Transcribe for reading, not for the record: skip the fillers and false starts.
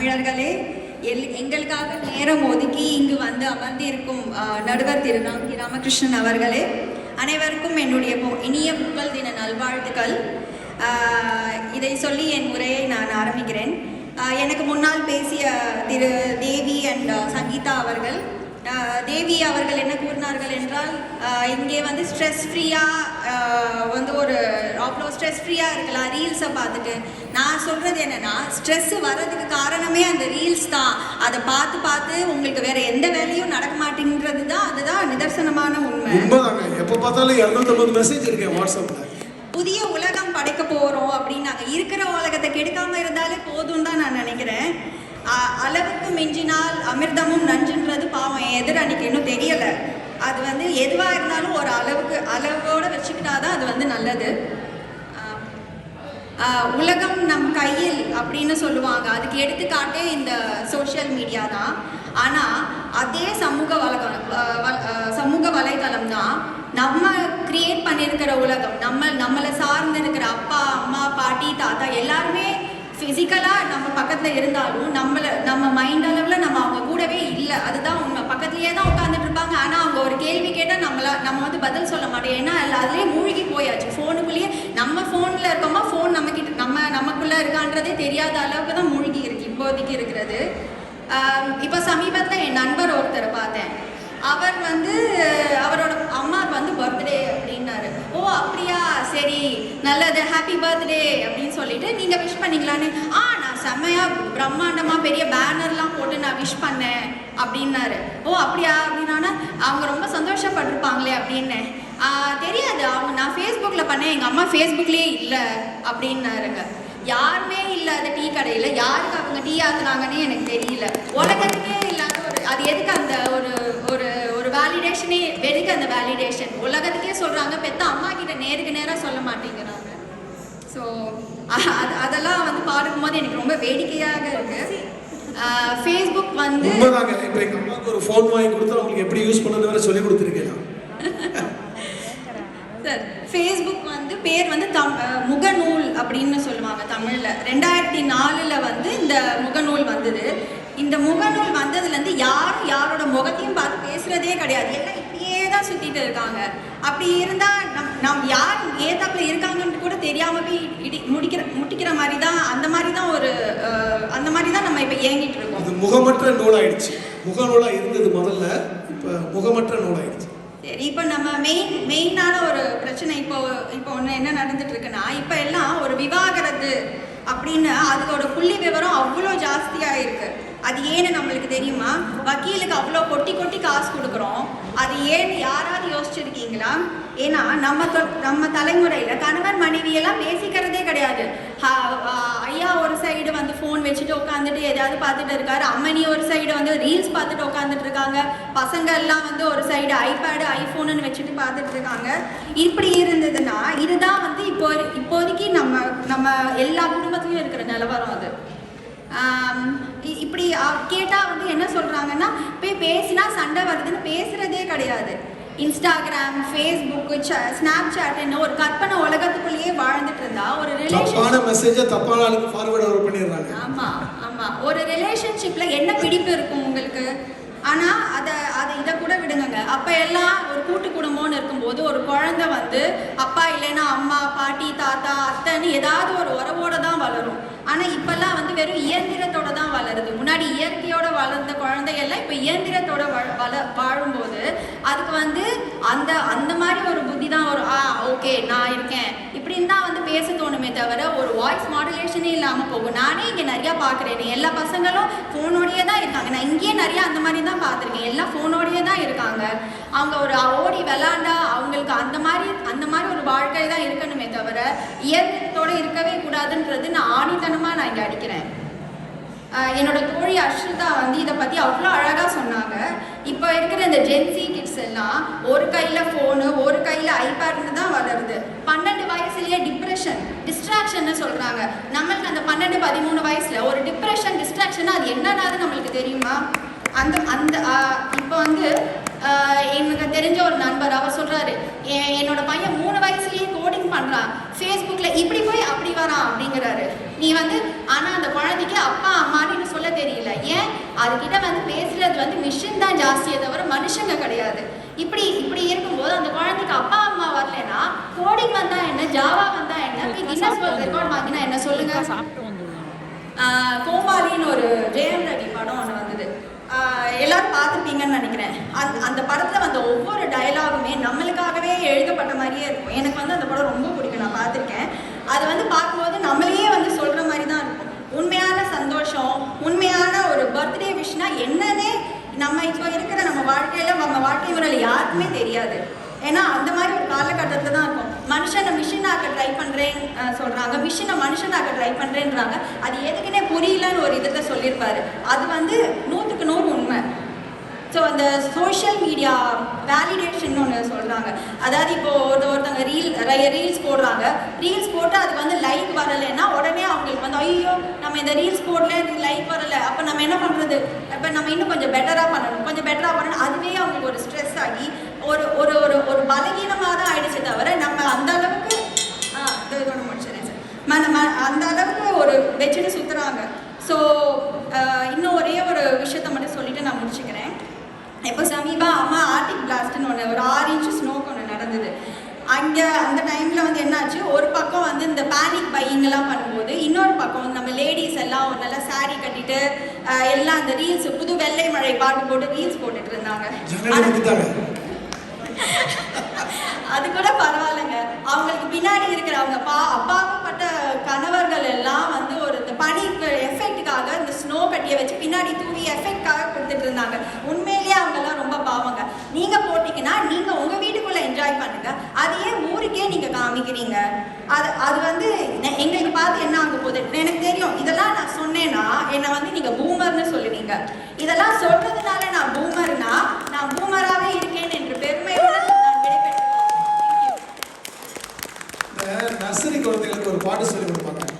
தமிழர்களே, எங்களுக்காக நேரம் ஒதுக்கி இங்கு வந்து அமர்ந்திருக்கும் நடுவர் திரு ராமகிருஷ்ணன் அவர்களே, அனைவருக்கும் என்னுடைய இனிய பொங்கல் தின நல்வாழ்த்துக்கள். இதை சொல்லி என் உரையை நான் ஆரம்பிக்கிறேன். எனக்கு முன்னால் பேசிய திரு தேவி அண்ட் சங்கீதா அவர்கள், தேவி அவர்கள் என்ன கூறினார்கள் என்றால், இங்கே வந்து ஸ்ட்ரெஸ் ஃப்ரீயாக வந்து ஒரு அவ்வளோ ஸ்ட்ரெஸ் ஃப்ரீயாக இருக்கலாம் ரீல்ஸை பார்த்துட்டு. நான் சொல்கிறது என்னென்னா, ஸ்ட்ரெஸ்ஸு வர்றதுக்கு காரணமே அந்த ரீல்ஸ் தான். அதை பார்த்து பார்த்து உங்களுக்கு வேறு எந்த வேலையும் நடக்க மாட்டேங்கிறது தான், அதுதான் நிதர்சனமான உண்மை. எப்போ பார்த்தாலும் 250 மெசேஜ் இருக்கேன் வாட்ஸ்அப்பில். புதிய உலகம் படைக்க போகிறோம் அப்படின்னு நாங்கள் இருக்கிற உலகத்தை கெடுக்காமல் இருந்தாலே போதும் தான் நான் நினைக்கிறேன். அளவுக்கு மிஞ்சினால் அமிர்தமும் நஞ்சுன்றது பாவம் எதிர் அன்னைக்கு இன்னும் தெரியலை. அது வந்து எதுவாக இருந்தாலும் ஒரு அளவோடு வச்சுக்கிட்டாதான் அது வந்து நல்லது. உலகம் நம் கையில் அப்படின்னு சொல்லுவாங்க. அதுக்கு எடுத்துக்காட்டே இந்த சோஷியல் மீடியா தான். ஆனால் அதே சமூக வலைதளம் தான் நம்ம கிரியேட் பண்ணியிருக்கிற உலகம். நம்மளை சார்ந்து இருக்கிற அப்பா அம்மா பாட்டி தாத்தா எல்லாருமே ஃபிசிக்கலாக நம்ம பக்கத்தில் இருந்தாலும் நம்ம மைண்ட் அளவில் நம்ம அவங்க கூடவே இல்லை. அதுதான் உண்மை. பக்கத்துலேயே தான் உட்காந்துட்டு இருப்பாங்க. ஆனால் அவங்க ஒரு கேள்வி கேட்டால் நம்ம வந்து பதில் சொல்ல மாட்டோம். ஏன்னா அதுலேயே மூழ்கி போயாச்சு. ஃபோனுக்குள்ளேயே நம்ம ஃபோனில் இருக்கோமா, ஃபோன் நமக்குள்ளே இருக்கான்றதே தெரியாத அளவுக்கு தான் மூழ்கி இருக்கு இப்போதைக்கு இருக்கிறது. இப்போ சமீபத்தில் என் நண்பர் ஒருத்தரை பார்த்தேன். அவர் வந்து அவரோட அம்மாவுக்கு வந்து பர்த்டே அப்படின்னாரு. ஓ அப்படியா, சரி நல்லது, ஹாப்பி பர்த்டே அப்படின்னு சொல்லிட்டு நீங்கள் விஷ் பண்ணிக்கலான்னு. நான் செம்மையாக பிரம்மாண்டமாக பெரிய பேனர்லாம் போட்டு நான் விஷ் பண்ணேன் அப்படின்னாரு. ஓ அப்படியா அப்படின்னா அவங்க ரொம்ப சந்தோஷப்பட்டிருப்பாங்களே அப்படின்னு. தெரியாது, நான் ஃபேஸ்புக்கில் பண்ணேன், எங்கள் அம்மா ஃபேஸ்புக்லேயே இல்லை அப்படின்னாருங்க. யாருமே இல்லாத டீ கடையில் யாருக்கு அவங்க டீ ஆக்குனாங்கன்னே எனக்கு தெரியல. உலகத்துக்கே இல்லாத அது எதுக்கு அந்த ஒரு வேலிடேஷனே, எதுக்கு அந்த வேலிடேஷன்? உலகத்துக்கே சொல்கிறாங்க, பெத்த அம்மா கிட்ட நேருக்கு நேராக சொல்ல மாட்டேங்கிறாங்க. ஸோ அதெல்லாம் வந்து பார்க்கும்போது எனக்கு ரொம்ப வேடிக்கையாக இருக்குது. ஃபேஸ்புக் வந்து இப்போ எங்கள் அம்மாவுக்கு ஒரு ஃபோன் வாங்கி கொடுத்தா அவங்களுக்கு எப்படி யூஸ் பண்ணது வேறு சொல்லி கொடுத்துருக்கேன் சார். ஃபேஸ்புக் வந்து பேர் வந்து முகநூல் அப்படின்னு சொல்லுவாங்க தமிழில். 2004 வந்து இந்த முகநூல் வந்தது. இந்த முகநூல் வந்ததுலேருந்து யாரோட முகத்தையும் பார்த்து பேசுகிறதே கிடையாது. எல்லாம் இப்படியே தான் சுற்றிட்டு இருக்காங்க. அப்படி இருந்தால் நம் யார் ஏதாப்பில் இருக்காங்கன்னு கூட தெரியாமல் போய் முட்டிக்கிற மாதிரி தான், அந்த மாதிரி தான் நம்ம இப்போ இயங்கிட்டு இருக்கோம். அது முகமற்ற நூலாயிடுச்சு. முகநூலாக இருந்தது முதல்ல, இப்போ முகமற்ற நூலாயிடுச்சு. சரி, இப்போ நம்ம மெயினான ஒரு பிரச்சனை இப்போ ஒன்று என்ன நடந்துட்டு இருக்குன்னா, இப்போ எல்லாம் ஒரு விவாகரத்து அப்படின்னு அதோட புள்ளி விவரம் அவ்வளோ ஜாஸ்தியாக இருக்குது. அது ஏன்னு நம்மளுக்கு தெரியுமா? வக்கீலுக்கு அவ்வளோ கொட்டி காசு கொடுக்குறோம். அது ஏன்னு யாராவது யோசிச்சிருக்கீங்களா? ஏன்னா நம்ம தலைமுறையில் கணவன் மனைவியெல்லாம் பேசிக்கிறதே கிடையாது. ஐயா ஒரு சைடு வந்து ஃபோன் வச்சுட்டு உட்காந்துட்டு எதாவது பார்த்துட்டு இருக்காரு, அம்மனி ஒரு சைடு வந்து ரீல்ஸ் பார்த்துட்டு உட்காந்துட்டு இருக்காங்க, பசங்க எல்லாம் வந்து ஒரு சைடு ஐபேடு ஐஃபோனுன்னு வச்சுட்டு பார்த்துட்டு இருக்காங்க. இப்படி இருந்ததுன்னா இதுதான் வந்து இப்போதைக்கு நம்ம எல்லா குடும்பத்துலையும் இருக்கிற நிலவரம். அது இப்படி கேட்டால் வந்து என்ன சொல்கிறாங்கன்னா, போய் பேசினா சண்டை வருதுன்னு பேசுகிறதே கிடையாது. இன்ஸ்டாகிராம், ஃபேஸ்புக்கு, ஸ்னாப் சாட்னு ஒரு கற்பனை உலகத்துக்குள்ளேயே வாழ்ந்துட்டு இருந்தா ஒரு ஒரு ரிலேஷன்ஷிப்பில் என்ன பிடிப்பு இருக்கும் உங்களுக்கு? ஆனால் இதை கூட விடுங்க. அப்போ எல்லாம் ஒரு கூட்டு குடும்பம்னு இருக்கும்போது ஒரு குழந்தை வந்து அப்பா இல்லைன்னா அம்மா பாட்டி தாத்தா அத்தைன்னு ஏதாவது ஒரு உறவோடு தான் வளரும். ஆனால் இப்போல்லாம் வந்து வெறும் இயந்திரத்தோட தான் வளருது. முன்னாடி இயற்கையோட வளர்ந்த குழந்தைகள்லாம் இப்போ இயந்திரத்தோட வாழும்போது அதுக்கு வந்து அந்த மாதிரி ஒரு புத்தி தான் ஒரு ஓகே நான் இருக்கேன் இப்படின்னு தான் வந்து பேச தோணுமே தவிர ஒரு வாய்ஸ் மாடுலேஷனே இல்லாமல் போகும். நானே இங்கே நிறையா பார்க்குறேன். எல்லா பசங்களும் ஃபோனோடையே தான் இருக்காங்க. நான் இங்கேயே நிறையா அந்த மாதிரி தான் பார்த்துருக்கேன். எல்லாம் ஃபோனோடையே தான் இருக்காங்க. அவங்க ஒரு ஓடி விளாண்டா அவங்களுக்கு அந்த மாதிரி ஒரு வாழ்க்கை தான் இருக்கணுமே தவிர இயற்கையோடு இருக்கவே கூடாதுன்றது நான் ஆணித்தனமாக இங்கே அடிக்கிறேன். என்னோட தோழி அஸ்ரிதா வந்து இதை பற்றி அவ்வளோ அழகாக சொன்னாங்க. இப்போ இருக்கிற இந்த ஜென்சி கிட்ஸ் எல்லாம் ஒரு கையில் ஃபோனு ஒரு கையில் ஐபேட்னு தான் வளருது. 12 வயசுலேயே டிஸ்ட்ராக்ஷன்னு சொல்கிறாங்க. நம்மளுக்கு அந்த 12-13 வயசில் ஒரு டிஸ்ட்ராக்ஷன் அது என்னன்னாது நம்மளுக்கு தெரியுமா? இப்போ வந்து எனக்கு தெரிஞ்ச ஒரு நண்பர் அவர் சொல்கிறாரு, என்னோட பையன் 3 வயசுலேயே கோடிங் பண்ணுறான், ஃபேஸ்புக்கில் இப்படி போய் அப்படி வரான் அப்படிங்கிறாரு. நீ வந்து ஆனால் அந்த குழந்தைக்கு அப்பா அம்மான்னு சொல்ல அதுக்கிட்ட வந்து பேசுறது வந்து மிஷின் தான் ஜாஸ்தியே தவிர மனுஷங்க கிடையாது. இப்படி இருக்கும்போது அந்த குழந்தைக்கு அப்பா அம்மா வரலன்னா கோடிங் வந்தா என்ன, ஜாவா வந்தா என்ன, கின்னஸ் வேர்ல்ட் ரெக்கார்ட் வாங்கினா என்ன சொல்லுங்க. கோமாளின்னு ஒரு ஜெயம் ரவி படம் ஒன்று வந்தது, எல்லாரும் பார்த்துருப்பீங்கன்னு நினைக்கிறேன். அந்த படத்தில் வந்த ஒவ்வொரு டயலாகுமே நம்மளுக்காகவே எழுதப்பட்ட மாதிரியே இருக்கும். எனக்கு வந்து அந்த படம் ரொம்ப பிடிக்கும், நான் பார்த்துருக்கேன். அது வந்து பார்க்கும்போது நம்மளையே வந்து சொல்கிற மாதிரி தான் இருக்கும். உண்மையான சந்தோஷம், உண்மையான ஒரு பர்த்டே விஷனா என்னன்னே நம்ம இப்போ இருக்கிற நம்ம வாழ்க்கை முறையில் யாருக்குமே தெரியாது. ஏன்னா அந்த மாதிரி ஒரு காலகட்டத்தில் தான் இருக்கும். மனுஷனை மிஷினாக்க ட்ரை பண்ணுறேன் சொல்கிறாங்க, மிஷினை மனுஷனாக்க ட்ரை பண்ணுறேன்றாங்க. அது எதுக்குன்னே புரியலன்னு ஒரு இதில் சொல்லியிருப்பாரு. அது வந்து 100க்கு 100 உண்மை. ஸோ அந்த சோஷியல் மீடியா வேலிடேஷன் ஒன்று சொல்கிறாங்க. அதாவது இப்போது ஒருத்தவங்க ரீல்ஸ் போடுறாங்க, ரீல்ஸ் போட்டு அதுக்கு வந்து லைக் வரலைன்னா உடனே அவங்களுக்கு வந்து ஐயோ நம்ம இந்த ரீல்ஸ் போடல, எனக்கு லைக் வரலை, அப்போ நம்ம என்ன பண்ணுறது, அப்போ நம்ம இன்னும் கொஞ்சம் பெட்டராக பண்ணணும். அதுவே அவங்களுக்கு ஒரு ஸ்ட்ரெஸ் ஆகி ஒரு ஒரு ஒரு ஒரு பலகீனமாக தான் ஆயிடுச்சு தவிர நம்ம அந்த அளவுக்கு இதோட முடிச்சிடறேன் சார், அந்த அளவுக்கு ஒரு வச்சுட்டு சுற்றுறாங்க. ஸோ இன்னும் ஒரே ஒரு விஷயத்த மட்டும் சொல்லிட்டு நான் முடிச்சுக்கிறேன். இப்போ அம்மா ஆர்டிக் பிளாஸ்ட்னு ஒன்று, ஒரு 6 இன்ச்சு ஸ்னோக்கு ஒன்று நடந்தது. அங்கே அந்த டைமில் வந்து என்னாச்சு, ஒரு பக்கம் வந்து இந்த பேனிக் பையிங்கெல்லாம் பண்ணும்போது இன்னொரு பக்கம் வந்து நம்ம லேடிஸ் எல்லாம் ஒரு நல்லா சாரீ கட்டிட்டு எல்லாம் அந்த ரீல்ஸ் புது வெள்ளை மழை பாட்டு போட்டு ரீல்ஸ் போட்டுட்டு இருந்தாங்க. அது கூட பரவாயில்லைங்க. அவங்களுக்கு பின்னாடி இருக்கிற அவங்க அப்பாவுப்பட்ட கணவர்கள் எல்லாம் வந்து ஒரு இந்த பனி எஃபெக்டுக்காக இந்த ஸ்னோ கட்டியை வச்சு பின்னாடி தூவி எஃபெக்டாக கொடுத்துட்டு இருந்தாங்க. உண்மையிலேயே அவங்கெல்லாம் ரொம்ப பாவங்க. நீங்கள் போட்டிங்கன்னா நீங்கள் உங்கள் வீட்டுக்குள்ளே என்ஜாய் பண்ணுங்கள், அதையே ஊருக்கே நீங்கள் காமிக்கிறீங்க. அது வந்து எங்களுக்கு பார்த்து என்ன ஆக போகுது எனக்கு தெரியும். இதெல்லாம் நான் சொன்னேன்னா என்னை வந்து நீங்கள் பூமர்னு சொல்லுவீங்க. இதெல்லாம் சொல்கிறதுனால நான் பூமர்னா நான் பூமராகவே இருக்கேன் என்று பெருமையோடு நர்சரி குழந்தைகளுக்கு ஒரு பாட்டு சொல்லி கொடுப்பாங்க.